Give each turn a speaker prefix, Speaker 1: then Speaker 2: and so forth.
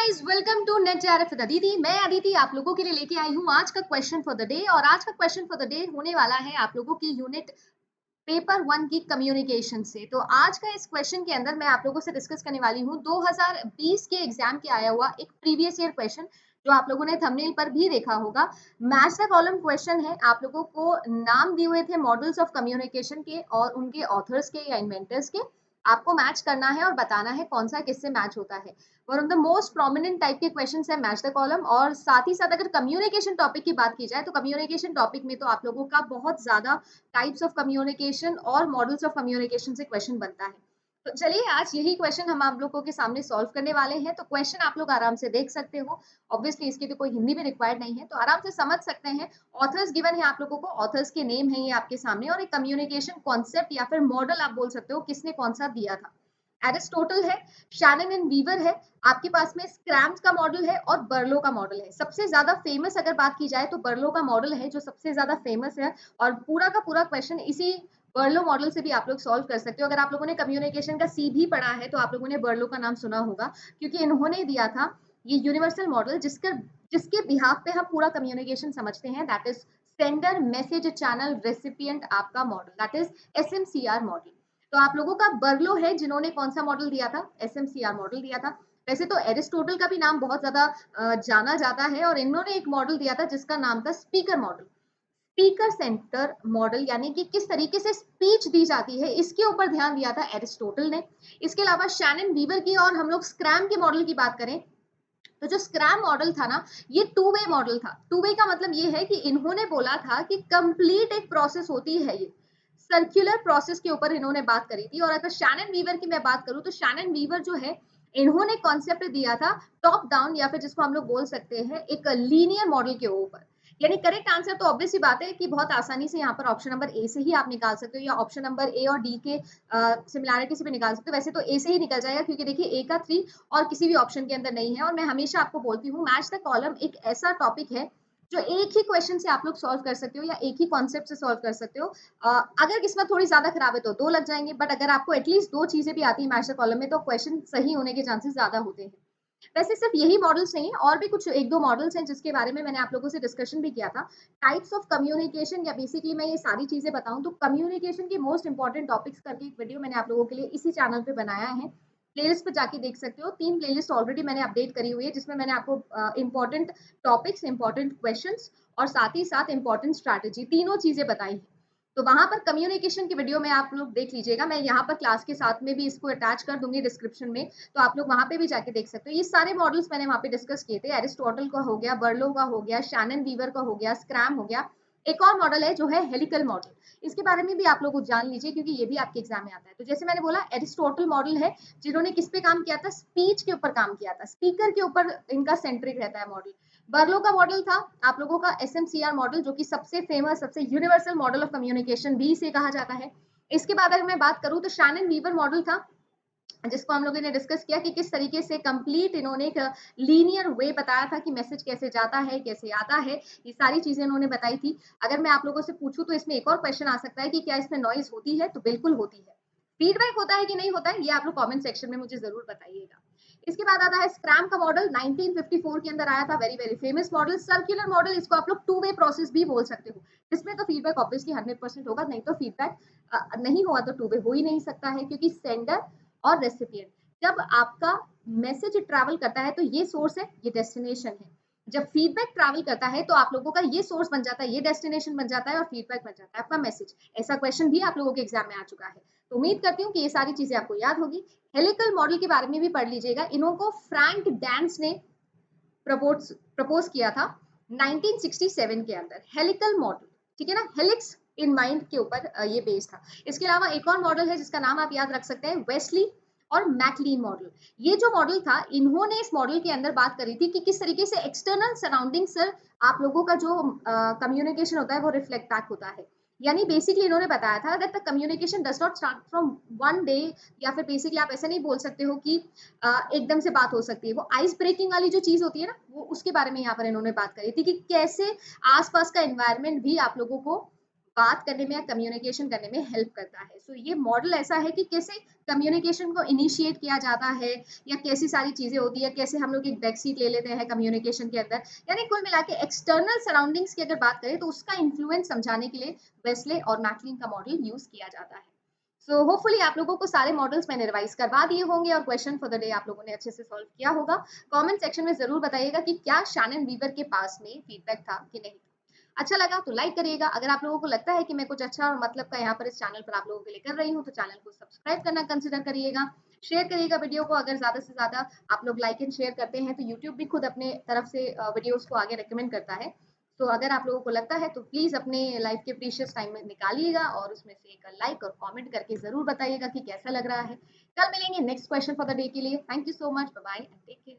Speaker 1: Guys, welcome to NET JRF with Aditi. मैं अदिति आप लोगों के लिए लेके आई हूँ आज का क्वेश्चन फॉर द डे। और आज का क्वेश्चन फॉर द डे होने वाला है आप लोगों की यूनिट पेपर 1 की कम्युनिकेशन से। तो आज का इस क्वेश्चन के अंदर मैं आप लोगों से डिस्कस करने वाली हूँ 2020 के एग्जाम के आया हुआ एक प्रीवियस ईयर क्वेश्चन, जो आप लोगों ने थंबनेल पर भी देखा होगा। मैच द कॉलम क्वेश्चन है। आप लोगों को नाम दिए हुए थे मॉडल्स ऑफ कम्युनिकेशन के और उनके ऑथर्स के या इन्वेंटर्स के। आपको मैच करना है और बताना है कौन सा किससे मैच होता है। One of the most prominent type के क्वेश्चंस है मैच द कॉलम। और साथ ही साथ अगर कम्युनिकेशन टॉपिक की बात की जाए तो कम्युनिकेशन टॉपिक में तो आप लोगों का बहुत ज्यादा टाइप्स ऑफ कम्युनिकेशन और मॉडल्स ऑफ कम्युनिकेशन से क्वेश्चन बनता है। तो चलिए आज यही क्वेश्चन हम आप लोगों के सामने सॉल्व करने वाले हैं। तो क्वेश्चन आप लोग आराम से देख सकते हो। ऑब्वियसली इसकी तो कोई हिंदी भी रिक्वायर्ड नहीं है, तो आराम से समझ सकते हैं। ऑथर्स गिवन है आप लोगों को, ऑथर्स के नेम है ये आपके सामने, और एक कम्युनिकेशन कॉन्सेप्ट या फिर मॉडल आप बोल सकते हो किसने कौन सा दिया था। एरिस्टोटल है, शैनन एंड वीवर है, आपके पास में स्क्रैम्स का मॉडल है और बर्लो का मॉडल है। सबसे ज्यादा फेमस अगर बात की जाए तो बर्लो का मॉडल है जो सबसे ज्यादा फेमस है। और पूरा का पूरा क्वेश्चन इसी बर्लो मॉडल से भी आप लोग सॉल्व कर सकते हो। अगर आप लोगों ने कम्युनिकेशन का सी भी पढ़ा है तो आप लोगों ने बर्लो का नाम सुना होगा, क्योंकि इन्होंने दिया था ये यूनिवर्सल मॉडल जिसके बिहाफ पे हम पूरा कम्युनिकेशन समझते हैं। That is sender message channel recipient आपका मॉडल, दैट इज एसएमसीआर मॉडल। तो आप लोगों का बर्लो है जिन्होंने कौन सा मॉडल दिया था, एसएमसीआर मॉडल दिया था। वैसे तो एरिस्टोटल का भी नाम बहुत ज्यादा जाना जाता है, और इन्होंने एक मॉडल दिया था जिसका नाम था speaker model. Speaker centre model यानी कि किस तरीके से स्पीच दी जाती है, इसके ऊपर ध्यान दिया था एरिस्टोटल ने। इसके अलावा शैनन वीवर की और हम लोग स्क्रैम के मॉडल की बात करें तो जो स्क्रैम मॉडल था ना, ये टू वे मॉडल था। टू वे का मतलब ये है कि इन्होंने बोला था कि कंप्लीट एक प्रोसेस होती है, ये सर्कुलर प्रोसेस के ऊपर इन्होंने बात करी थी। और अगर शैनन वीवर की मैं बात करूं तो शैनन वीवर जो है, इन्होंने कॉन्सेप्ट दिया था टॉप डाउन या फिर जिसको हम लोग बोल सकते हैं एक लीनियर मॉडल के ऊपर। यानी करेक्ट आंसर तो ऑब्वियस ही बात है कि बहुत आसानी से यहाँ पर ऑप्शन नंबर ए से ही आप निकाल सकते हो, या ऑप्शन नंबर ए और डी के सिमिलैरिटी से भी निकाल सकते हो। वैसे तो ए से ही निकल जाएगा, क्योंकि देखिए ए का 3 और किसी भी ऑप्शन के अंदर नहीं है। और मैं हमेशा आपको बोलती हूँ मैच द कॉलम एक ऐसा टॉपिक है जो एक ही क्वेश्चन से आप लोग सॉल्व कर सकते हो या एक ही कॉन्सेप्ट से सॉल्व कर सकते हो। अगर किस्मत थोड़ी ज्यादा खराब है तो 2 लग जाएंगे, बट अगर आपको एटलीस्ट 2 चीजें भी आती है मैच द कॉलम में तो क्वेश्चन सही होने के चांसेस ज्यादा होते हैं। वैसे सिर्फ यही मॉडल्स नहीं है, और भी कुछ एक दो मॉडल्स हैं जिसके बारे में मैंने आप लोगों से डिस्कशन भी किया था। टाइप्स ऑफ कम्युनिकेशन, या बेसिकली मैं ये सारी चीजें बताऊं तो कम्युनिकेशन के मोस्ट इंपॉर्टेंट टॉपिक्स करके एक वीडियो मैंने आप लोगों के लिए इसी चैनल पे बनाया है। प्लेलिस्ट पे जाके देख सकते हो। 3 प्लेलिस्ट ऑलरेडी मैंने अपडेट करी हुई है, जिसमें मैंने आपको इंपॉर्टेंट टॉपिक्स, इंपॉर्टेंट क्वेश्चंस और साथ ही साथ इंपॉर्टेंट स्ट्रैटेजी, तीनों चीजें बताई हैं। तो वहां पर कम्युनिकेशन की वीडियो में आप लोग देख लीजिएगा। मैं यहाँ पर क्लास के साथ में भी इसको अटैच कर दूंगी डिस्क्रिप्शन में, तो आप लोग वहां पे भी जाके देख सकते हो। ये सारे मॉडल्स मैंने वहां पे डिस्कस किए थे। एरिस्टोटल का हो गया, बर्लो का हो गया, शैनन वीवर का हो गया, स्क्रैम हो गया। एक और मॉडल है जो है हेलिकल मॉडल, इसके बारे में भी आप लोग जान लीजिए क्योंकि ये भी आपके एग्जाम में आता है। तो जैसे मैंने बोला एरिस्टोटल मॉडल है जिन्होंने किस पे काम किया था, स्पीच के ऊपर काम किया था, स्पीकर के ऊपर इनका सेंट्रिक रहता है मॉडल। बर्लो का मॉडल था आप लोगों का एसएमसीआर मॉडल, जो कि सबसे फेमस, सबसे यूनिवर्सल मॉडल ऑफ कम्युनिकेशन भी इसे कहा जाता है। इसके बाद अगर मैं बात करूं तो शैनन वीवर मॉडल था, जिसको हम लोगों ने डिस्कस किया कि किस तरीके से कंप्लीट इन्होंने एक लीनियर वे बताया था कि मैसेज कैसे जाता है, कैसे आता है, ये सारी चीजें इन्होंने बताई थी। अगर मैं आप लोगों से पूछूं तो इसमें एक और क्वेश्चन आ सकता है कि क्या इसमें नॉइज होती है, तो बिल्कुल होती है। फीडबैक होता है कि नहीं होता है, ये आप लोग कमेंट सेक्शन में मुझे जरूर बताइएगा। इसके बाद आता है स्क्रैम का मॉडल, 1954 के अंदर आया था। Very very famous model, circular model, इसको आप लोग टू वे प्रोसेस भी बोल सकते हो। इसमें तो फीडबैक ऑब्वियसली 100% होगा, नहीं तो फीडबैक नहीं हुआ तो टू वे हो ही नहीं सकता है, क्योंकि सेंडर और रेसिपिएंट, जब आपका मैसेज ट्रैवल करता है तो ये सोर्स है, ये डेस्टिनेशन है। जब फीडबैक ट्रैवल करता है तो आप लोगों का ये सोर्स बन जाता है, ये डेस्टिनेशन बन जाता है, और फीडबैक बन जाता है आपका मैसेज। ऐसा क्वेश्चन भी आप लोगों के एग्जाम में आ चुका है, तो उम्मीद करती हूँ कि ये सारी चीजें आपको याद होगी। हेलिकल मॉडल के बारे में भी पढ़ लीजिएगा। इनको फ्रैंक डैंस ने प्रपोज किया था 1967 के अंदर, हेलिकल मॉडल, ठीक है ना, हेलिक्स इन माइंड के ऊपर ये बेस था। इसके अलावा एक और मॉडल है जिसका नाम आप याद रख सकते हैं, वेस्ली और मैकलीन मॉडल। ये जो मॉडल था, इन्होंने इस मॉडल के अंदर बात करी थी कि किस तरीके से एक्सटर्नल सराउंडिंग से आप लोगों का जो कम्युनिकेशन होता है वो रिफ्लेक्ट बैक होता है। यानी बेसिकली इन्होंने बताया था that the communication does not start from one day, या फिर बेसिकली आप ऐसा नहीं बोल सकते हो कि एकदम से बात हो सकती है। वो आइस ब्रेकिंग वाली जो चीज होती है ना, वो उसके बारे में यहाँ पर इन्होंने बात करी थी कि कैसे आसपास का एनवायरनमेंट भी आप लोगों को बात करने में या कम्युनिकेशन करने में हेल्प करता है। सो ये मॉडल ऐसा है कि कैसे कम्युनिकेशन को इनिशिएट किया जाता है या कैसी सारी चीज़ें होती है, कैसे हम लोग एक बैक सीट ले लेते हैं कम्युनिकेशन के अंदर। यानी कुल मिला के एक्सटर्नल सराउंडिंग्स की अगर बात करें तो उसका इन्फ्लुएंस समझाने के लिए वेस्ले और मैकलिन का मॉडल यूज़ किया जाता है। सो होपफुली आप लोगों को सारे मॉडल्स मैंने रिवाइज करवा दिए होंगे और क्वेश्चन फॉर द डे आप लोगों ने अच्छे से सॉल्व किया होगा। कमेंट सेक्शन में ज़रूर बताइएगा कि क्या शैनन वीवर के पास में फीडबैक था कि नहीं। अच्छा लगा तो लाइक करिएगा। अगर आप लोगों को लगता है कि मैं कुछ अच्छा और मतलब का यहाँ पर इस चैनल पर आप लोगों के लिए कर रही हूँ तो चैनल को सब्सक्राइब करना कंसिडर करिएगा। शेयर करिएगा वीडियो को। अगर ज़्यादा से ज़्यादा आप लोग लाइक एंड शेयर करते हैं तो यूट्यूब भी खुद अपने तरफ से वीडियोज़ को आगे रिकमेंड करता है। तो अगर आप लोगों को लगता है तो प्लीज़ अपने लाइफ के प्रीशियस टाइम में निकालिएगा और उसमें से एक लाइक और कमेंट करके ज़रूर बताइएगा कि कैसा लग रहा है। कल मिलेंगे next question for the day के लिए। Thank you so much. Bye bye and take care.